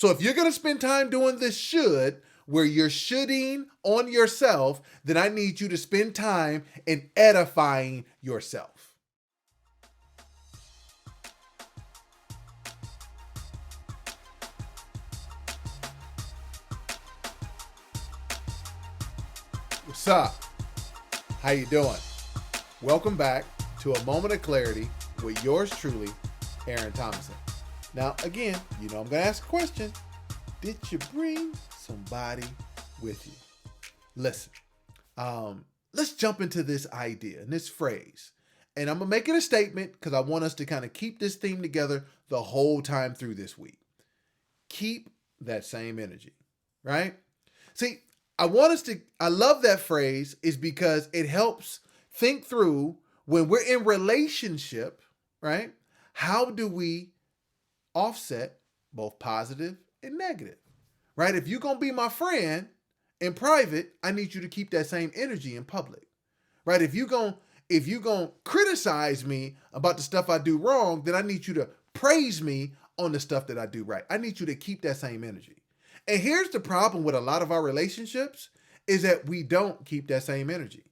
So if you're going to spend time doing this should, where you're shoulding on yourself, then I need you to spend time in edifying yourself. What's up? How you doing? Welcome back to A Moment of Clarity with yours truly, Aaron Thomason. Now, again, I'm going to ask a question. Did you bring somebody with you? Listen, let's jump into this idea and this phrase. And I'm going to make it a statement because I want us to kind of keep this theme together the whole time through this week. Keep that same energy, right? See, I love that phrase is because it helps think through when we're in relationship, right? How do we offset both positive and negative, right? If you're going to be my friend in private, I need you to keep that same energy in public, right? If you're going to criticize me about the stuff I do wrong, then I need you to praise me on the stuff that I do right. I need you to keep that same energy. And here's the problem with a lot of our relationships is that we don't keep that same energy.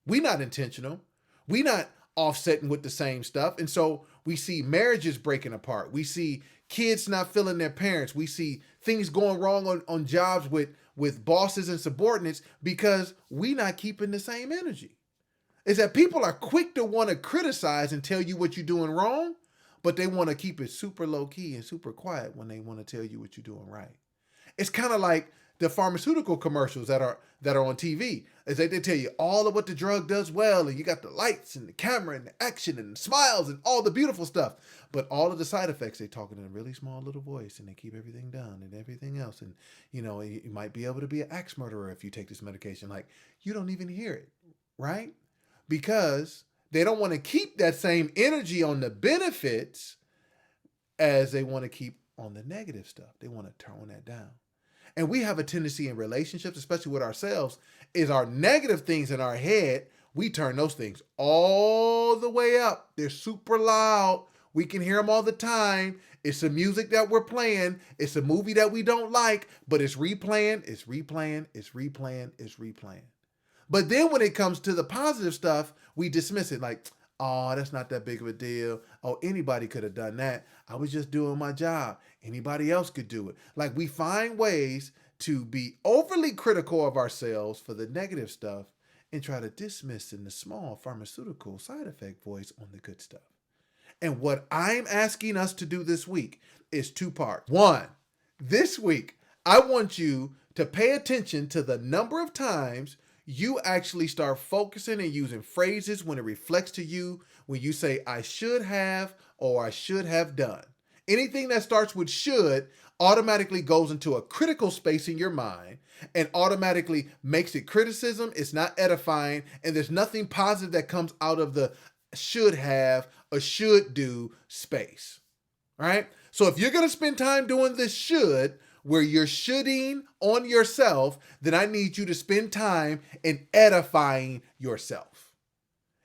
We're not intentional. We're not offsetting with the same stuff. And so we see marriages breaking apart. We see kids not feeling their parents. We see things going wrong on jobs with bosses and subordinates because we're not keeping the same energy. Is that people are quick to want to criticize and tell you what you're doing wrong, but they want to keep it super low key and super quiet when they want to tell you what you're doing right. It's kind of like the pharmaceutical commercials that are on TV. Is they tell you all of what the drug does well, and you got the lights and the camera and the action and the smiles and all the beautiful stuff. But all of the side effects, they talking in a really small little voice, and they keep everything down and everything else. And you might be able to be an axe murderer if you take this medication. Like, you don't even hear it, right? Because they don't want to keep that same energy on the benefits as they want to keep on the negative stuff. They want to tone that down. And we have a tendency in relationships, especially with ourselves, is our negative things in our head, we turn those things all the way up. They're super loud. We can hear them all the time. It's the music that we're playing. It's a movie that we don't like, but it's replaying, it's replaying, it's replaying, it's replaying. But then when it comes to the positive stuff, we dismiss it like, oh, that's not that big of a deal. Oh, anybody could have done that. I was just doing my job. Anybody else could do it. Like, we find ways to be overly critical of ourselves for the negative stuff and try to dismiss in the small pharmaceutical side effect voice on the good stuff. And what I'm asking us to do this week is two parts. One, this week, I want you to pay attention to the number of times you actually start focusing and using phrases when it reflects to you, when you say, I should have, or I should have done. Anything that starts with should automatically goes into a critical space in your mind and automatically makes it criticism. It's not edifying, and there's nothing positive that comes out of the should have or should do space. All right? So if you're going to spend time doing this should, where you're shoulding on yourself, then I need you to spend time in edifying yourself.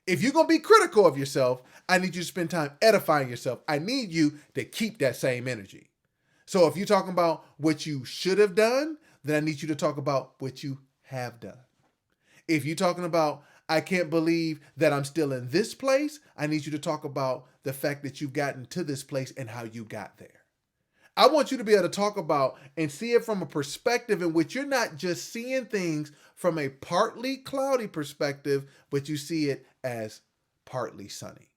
If you're going to be critical of yourself, I need you to spend time edifying yourself. I need you to keep that same energy. So if you're talking about what you should have done, then I need you to talk about what you have done. If you're talking about, I can't believe that I'm still in this place, I need you to talk about the fact that you've gotten to this place and how you got there. I want you to be able to talk about and see it from a perspective in which you're not just seeing things from a partly cloudy perspective, but you see it as partly sunny.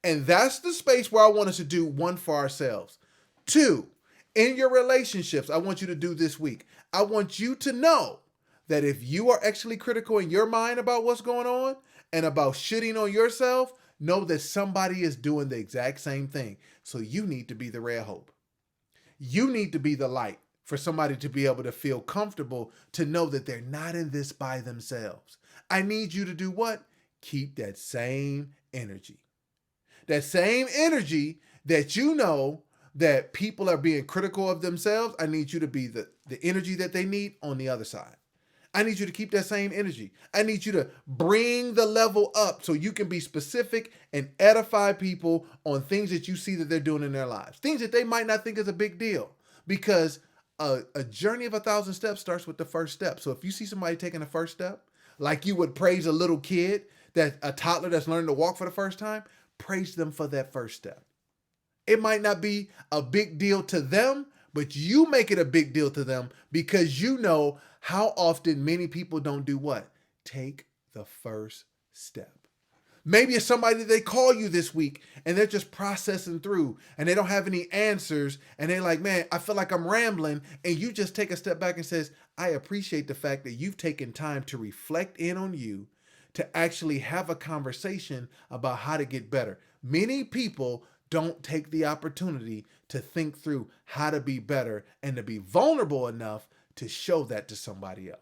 And that's the space where I want us to do one for ourselves. Two, in your relationships, I want you to do this week. I want you to know that if you are actually critical in your mind about what's going on and about shitting on yourself, know that somebody is doing the exact same thing. So you need to be the ray of hope. You need to be the light for somebody to be able to feel comfortable to know that they're not in this by themselves. I need you to do what? Keep that same energy. That same energy that you know that people are being critical of themselves, I need you to be the energy that they need on the other side. I need you to keep that same energy. I need you to bring the level up so you can be specific and edify people on things that you see that they're doing in their lives. Things that they might not think is a big deal. Because a journey of 1,000 steps starts with the first step. So if you see somebody taking the first step, like you would praise a little kid, that a toddler that's learning to walk for the first time, praise them for that first step. It might not be a big deal to them, but you make it a big deal to them because you know how often many people don't do what? Take the first step. Maybe it's somebody they call you this week and they're just processing through and they don't have any answers and they're like, man, I feel like I'm rambling. And you just take a step back and says, I appreciate the fact that you've taken time to reflect in on you, to actually have a conversation about how to get better. Many people don't take the opportunity to think through how to be better and to be vulnerable enough to show that to somebody else.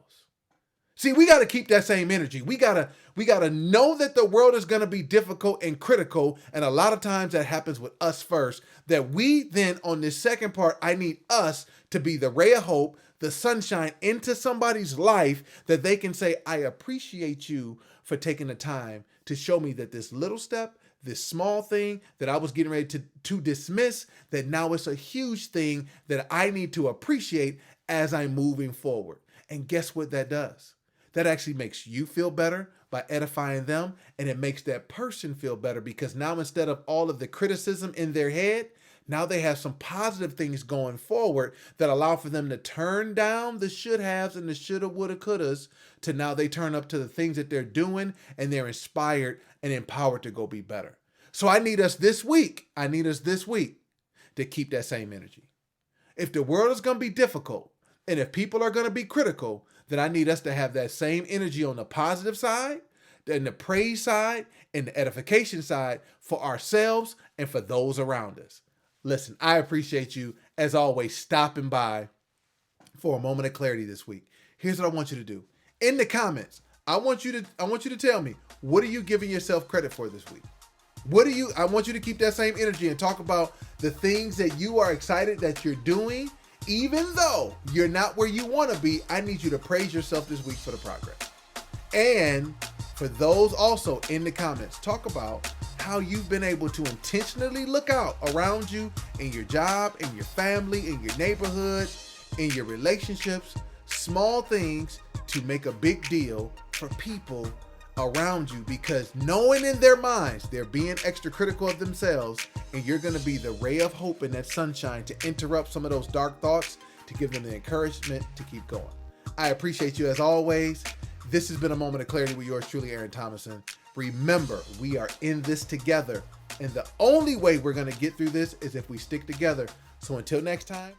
See, we got to keep that same energy. We got to know that the world is going to be difficult and critical. And a lot of times that happens with us first, that we then on this second part, I need us to be the ray of hope, the sunshine into somebody's life that they can say, I appreciate you for taking the time to show me that this little step, this small thing that I was getting ready to dismiss, that now it's a huge thing that I need to appreciate as I'm moving forward. And guess what that does? That actually makes you feel better by edifying them, and it makes that person feel better because now instead of all of the criticism in their head, now they have some positive things going forward that allow for them to turn down the should haves and the shoulda, woulda, couldas to now they turn up to the things that they're doing and they're inspired and empowered to go be better. So I need us this week to keep that same energy. If the world is going to be difficult and if people are going to be critical, then I need us to have that same energy on the positive side, and the praise side, and the edification side for ourselves and for those around us. Listen, I appreciate you, as always, stopping by for a moment of clarity this week. Here's what I want you to do. In the comments, I want you to tell me, what are you giving yourself credit for this week? I want you to keep that same energy and talk about the things that you are excited that you're doing. Even though you're not where you want to be, I need you to praise yourself this week for the progress. And for those also in the comments, talk about how you've been able to intentionally look out around you in your job, in your family, in your neighborhood, in your relationships, small things to make a big deal for people around you, because knowing in their minds they're being extra critical of themselves, and you're going to be the ray of hope and that sunshine to interrupt some of those dark thoughts, to give them the encouragement to keep going. I appreciate you as always. This has been a moment of clarity with yours truly, Aaron Thomason. Remember, we are in this together, and the only way we're going to get through this is if we stick together. So until next time,